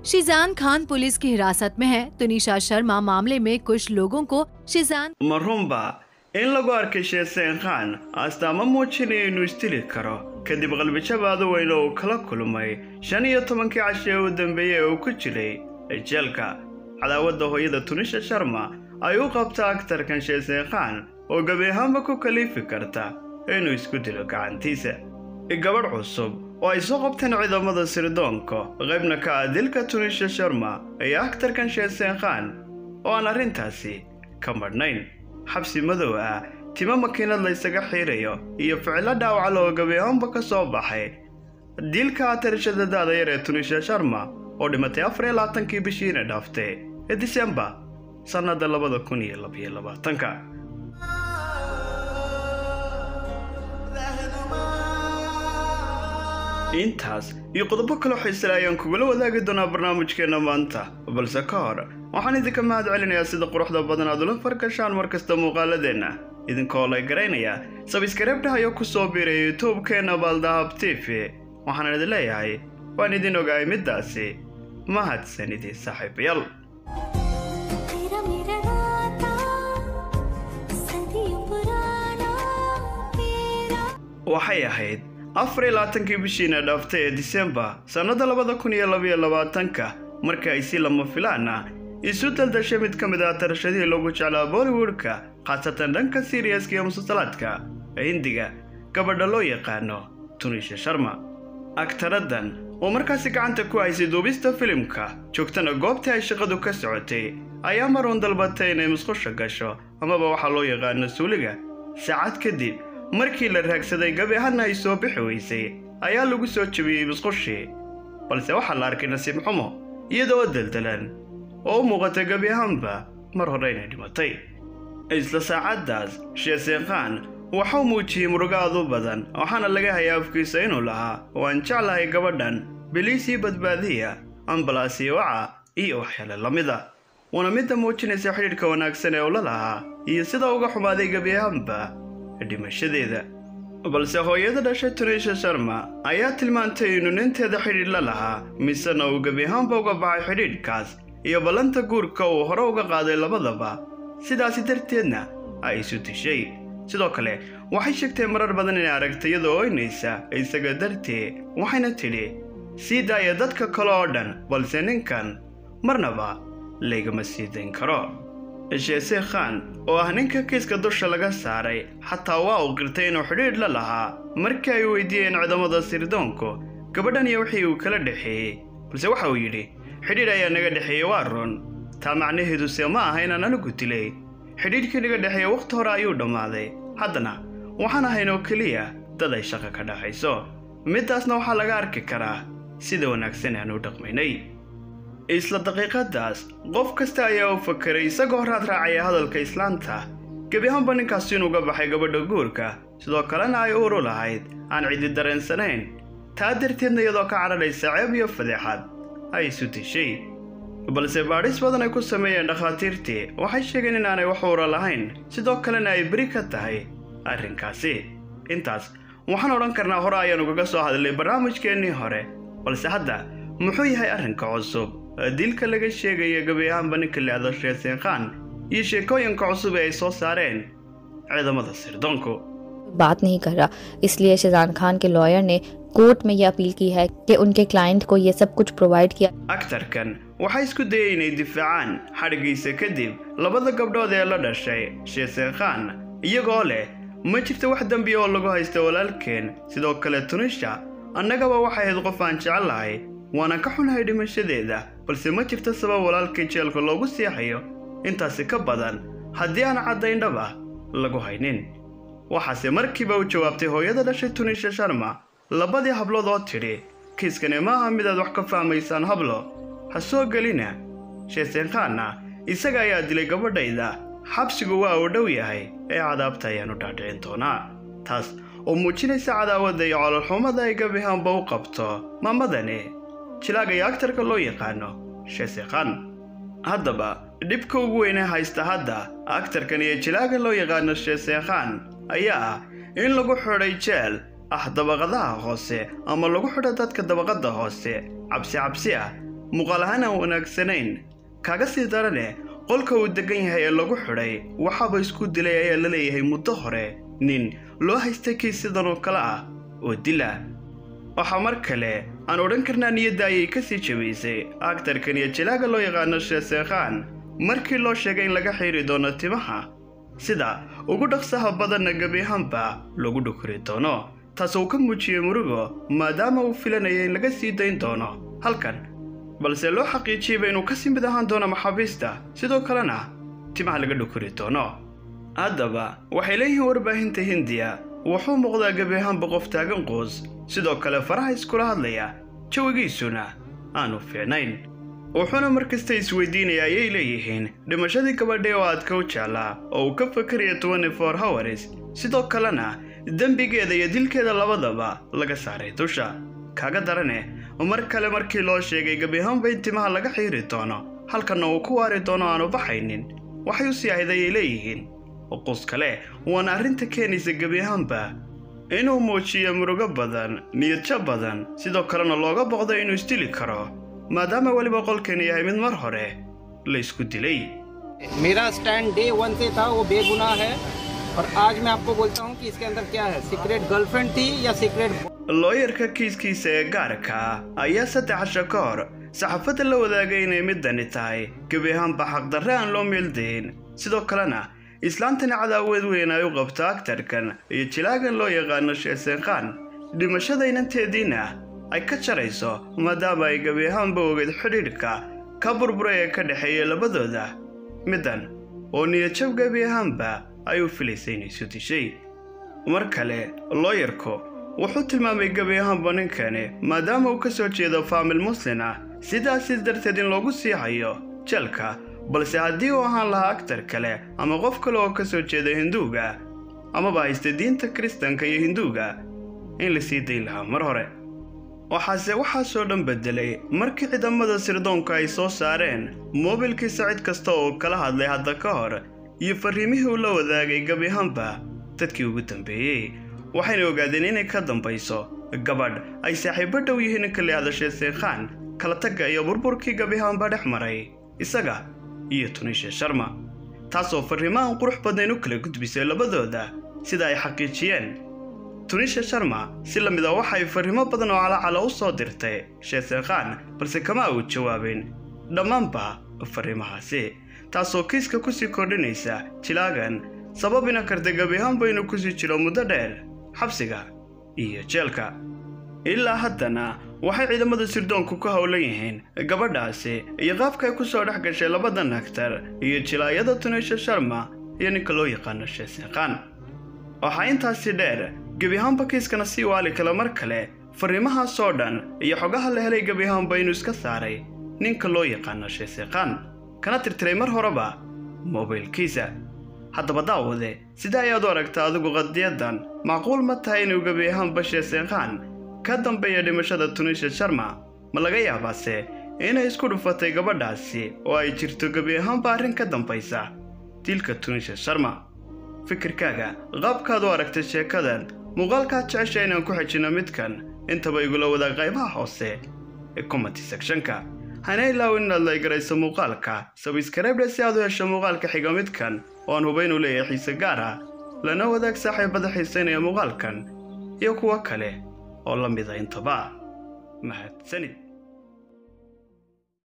शीजान खान पुलिस की हिरासत में है तो निशा शर्मा मामले में कुछ लोगों को Sheezan marhumba in lagu arkay Sheeseen Khan astaamo muujinaya inuu istili karo kadib qalbijabaadu weyn oo kala kulmay 15 casho u dambeeyay oo ku jiray jeelka cadaawada hooyada Tunisha Sharma ay u qabtaa aktarkan Sheeseen Khan oo gabi ahaanba ku kalifi karta inuu isku dilo gacantiisa gabadh cusub oo ay soo qabteen ciidamada sirdoonka qaybna ka ah dilka Tunisha Sharma ee aktarkan Sheeseen Khan oo aan arrintaasi ka marnayn xabsi madow ah tima makiinad la isaga xiirayo iyo ficilo dhaawac loo gabi ahaanba ka soo baxay dilka atarshada da'da yar ee Tunisha Sharma oo dhimatay 24 bishiina dhaaftay ee December sanada 2022 intaas iyo qodobo kale xiiso leh ayaan kugula wadaagi doonaa barnaamijkeena maanta balse ka hor waxaan idinka mahad celinayaa sida quruxda badan aad ula fargashaan markasta muuqaaladeena idinkoo la garanaya subscribe ayo ku soo biiray YouTube-keena Baldahab TV waxaan idin leeyahay waan idin ogahay midaasi mahadsanidii saaxiibayaal waxay ahayd 24 bishiina dhaaftay ee December sanada 2022 markii ay si lama filaan ah isu daldashay mid ka mid ah tarashadii lagu jeclaa Bollywood-ka khaasatan dhanka serious iyo musalsalaadka Hindiga gabadha loo yaqaano Tunisha Sharma aktaradan oo markaas gacanta ku haysay duubista filimka joogtana goobta ay shaqadu ka socotay ayaa maroon dalbatay inay musqusha gasho amaba waxa loo yaqaano suuliga saacad kadib markii la raagsaday gabi ahaan ay soo bixi weysay ayaa lagu soo jabiyay musqushii balse waxa la arkay nasiib xumo iyadoo daldalan oo muuqata gabi ahaanba mar hore inay dhimatay isla saacadaas Sheeseen Khan waxa uu muujiyay murugaad u badan waxaana laga hayaa afkiisa inuu lahaa waan jeclahay gabadhan biliisi badbaadiya ambalaasi waca iyo waxyaalo lamida wana mid muujinaysa xiriirka wanaagsan ee uu la lahaa iyo sida uga xumaaday gabi ahaanba dhimashadeeda balse hooyada dhashay Tunisha Sharma ayaa tilmaantay inuu ninteeda xiriir la lahaa misana uu gabi ahaanba uga baxay xiriirkaas iyo balanta guurka uu hore uga qaaday labadaba sidaas darteedna ay isu dishay sidoo kale waxay sheegtay marar badan inay aragtay iyadoo oynaysa isaga dartee waxayna tidhi sii daaya dadka kale oo dhan balse ninkan marnaba laygama sii dayn karo Sheeseen Khan oo ah ninka kiiska dusha laga saaray xataa waa uu qirtay inuu xiriir la lahaa markii ay weydiiyeen ciidamada sirdoonku gabadhan iyo wixii uu kala dhaxeeyay balse waxa uu yidhi xiriir ayaa naga dhaxeeyay waa run taa macnaheedu ma aha inaan anigu dilay xiriirkii naga dhaxeeyay waqti hore ayuu dhammaaday haddana waxaan ahaynoo keliya dad ay shaqo ka dhaxayso midaasna waxaa laga arki karaa sida wanaagsan aan u dhaqmaynay isla daqiiqadaas qof kasta ayaa u fakiray isagoo raad raacaya hadalka islaanta gabi ahaanba ninkaas inuu uga baxay gabadha guurka sidoo kalena ay uur u lahayd aan cidi dareensanayn taa darteedna iyadoo ka cararaysa ceeb iyo fadeexad ay isu dishay balse baadhis badan ay ku sameeyeen dhakhaatiirtii waxay sheegeen inaanay wax uura lahayn sidoo kalena ay beri ka tahay arrinkaasi intaas waxaan odhan karnaa hore ayaan ugaga soo hadlay barnaamijkeennii hore balse hadda muxuu yahay arrinka cusub dilka laga sheegaya gabi ahaanba ninka leedo Sheeseen Khan iyo sheekooyinka cusub ay soo saareen ciidamada sirdoonku बात नहीं कर रहा इसलिए शेजान खान के लॉयर ने कोर्ट में ये अपील की है कि उनके क्लाइंट को ये सब कुछ प्रोवाइड किया aktarkan waxay isku dayeen inay difaacaan xarigiisa kadib labada gabdhood ee la dhashay Sheeseen Khan iyagoo leh ma jirto wax dambi oo lagu haysto walaalkeen sidoo kale Tunisha annagaba waxay ahayd qof aan jecelahay waana ka xunahay dhimashadeeda balse ma jirto sabab walaalkay jeelka loogu seexayo intaasi ka badan haddii aan caddayn dhab ah lagu haynin waxaase markiiba u jawaabtay hooyada dhashay Tunisha Sharma labadii hablood oo tidhi kiiskani maaha midaad wax ka fahmaysaan hablo ha soo gelina Sheeseen Khanna isaga ayaa dilay gabadhayda xabsigu waa uu dhow yahay ee cadaabta ayaan u dhaadhicin doonaa taas oo muujinaysa cadaawadda iyo caloolxumada ay gabi ahaanba u qabto maamadani jilaaga iyo aktarka loo yaqaano Sheeseen Khan haddaba dhibka ugu weyn ee haysta hadda aktarkan iyo jilaaga loo yaqaano Sheeseen Khan ayaa ah in lagu xidhay jeel dabaqadaha hoose ama lagu xidho dadka dabaqada hoose cabsi ah muuqaal ahaan aan wanaagsanayn. Kaaga sii darane qolka uu degan yahay ee lagu xidhay waxaaba isku dilay ayaa la leeyahay muddo hore nin loo haystay kiis sidan oo kale ah oo dila. waxaa mar kale aan odhan karnaa niyadda ayay ka sii jabaysay aktarkan iyo jilaaga loo yaqaano Sheekhaan markii loo sheegay in laga xiiri doono timaha sida ugu dhaqsaha badanna gebi ahaanba lagu dhukuri doono, taas oo ka muujiyay murugo maadaama uu filanayay in laga sii dayn doono halkan, balse loo xaqiijiyay inuu ka sii mid ahaan doono maxaabiista sidoo kalena timaha laga dhukuri doono. haddaba waxay leeyihiin warbaahinta Hindiya wuxuu muuqdaa gebi ahaanba qof taagan qoos, sidoo kale faraha iskula hadlaya, jawigiisuna aanu fiicnayn. wuxuuna markasta isweydiinaya ayay leeyihiin dhimashadii gabadhii oo aadka u jeclaa oo uu ka fakaraya 24 hours, sidoo kalena dembigeeda iyo dilkeeda labadaba laga saaray dusha. kaaga darane mar kale markii loo sheegay gebi ahaanba in timaha laga xiiri doono halkanna uu ku waari doono aanu baxaynin, waxay u sii ahayd ayay leeyihiin qos kale waana arrinta keenaysa gebi ahaanba inuu muujiyo murugo badan, niyadjab badan, sidoo kalena looga boqdo inuu isdili karo maadaama waliba qolkani yahay mid mar hore la isku dilay. मेरा stand day 1 से था, वो बेगुनाह है और आज मैं आपको बोलता हूँ कि इसके अंदर क्या है, सीक्रेट गर्लफ्रेंड थी या secret looyarka kiiskiisa ee gaarka ayaa 3 casho ka hor saxaafadda la wadaagay inay midani tahay gebi ahaanba xaqdarre aan loo meeldayn, sidoo kalena islaantana cadaawad weyn ay u qabto aktarkan iyo jilaagan loo yaqaano Sheekhaan dhimashada inanteediina ay ka jarayso maadaama ay gebi ahaanba ogeyd xidhiidhka ka burburay ee ka dhexeeya labadooda, midan oo niyadjab gebi ahaanba ay u filaysay inay isu dishay. mar kale looyarku wuxuu tilmaamay gebi ahaanba ninkani maadaama uu ka soo jeedo faamil muslim ah sidaas darteed in loogu sii hayo jeelka, balse haddii uu ahaan lahaa aktar kale ama qof kale oo ka soo jeeda hinduuga amaba haysta diinta kiristaanka iyo hinduuga in la sii dayn lahaa mar hore. waxaasoo dhan bedelay markii ciidamada sirdoonka ay soo saareen moobilkiisa cid kasta oo kala hadlay hadda ka hor iyo fariimihii uu la wadaagay gebi ahaanba dadkii ugu dambeeyey, waxayna ogaadeen inay ka dambayso gabadh ay saaxiibo dhow yihiin ninka la yidhaahdo Sheekhaan, kala tagga iyo burburkii gebi ahaanba dhex maray isaga iyo Tunisha Sharma, taasoo fariimahan qurux badnayn u kala gudbisay labadooda sida ay xaqiijiyeen. Tunisha Sharma si la mid ah waxay fariimo badan oo calaacala u soo dirtay Sheekhaan, balse kama uu jawaabin dhammaanba fariimahaasi, taasoo kiiska ku sii kordhinaysa jilaagan sababina karta gebi ahaanba inuu ku sii jiro muddo dheer xabsiga iyo jeelka. ilaa haddana waxay ciidamada sirdoonku ku howlan yihiin gabadhaasi iyo qaabka ay ku soo dhex gashay labadan aktar iyo jilaayada Tunisha Sharma iyo ninka loo yaqaano Sheekhaan. waxaa intaasi dheer gebi ahaanba kiiskana sii waali kale mar kale fariimahaasoo dhan iyo xogaha la helay gebi ahaanba inuu iska saaray ninka loo yaqaano Sheekhaan kana tirtiray mar horeba moobilkiisa. haddaba daawade sida ayaad u aragtaa adigu qadiyadan, macquul ma tahay inuu gebi ahaanba Sheekhaan ka dambeeya dhimashada Tunisha Sharma? ma laga yaabaase inay isku dhufatay gabadhaasi oo ay jirto gebi ahaanba arrin ka dambaysa dilka Tunisha Sharma? fikirkaaga qaabkaad u aragtay sheekadan, muuqaalkaad jeceshay inaan ku xijino midkan intaba igula wadaag qaybaha hoose ee comment sectionka. hana ilaawin inaad like garayso muuqaalka, subscribe si aad u hesho muuqaalka xiga midkan oo aan hubayn u leeyahay xiise gaar ah, lana wadaag saaxiibada xiiseynaya muuqaalkan iyo kuwa kale oo la mid ah intaba. mahadsanid.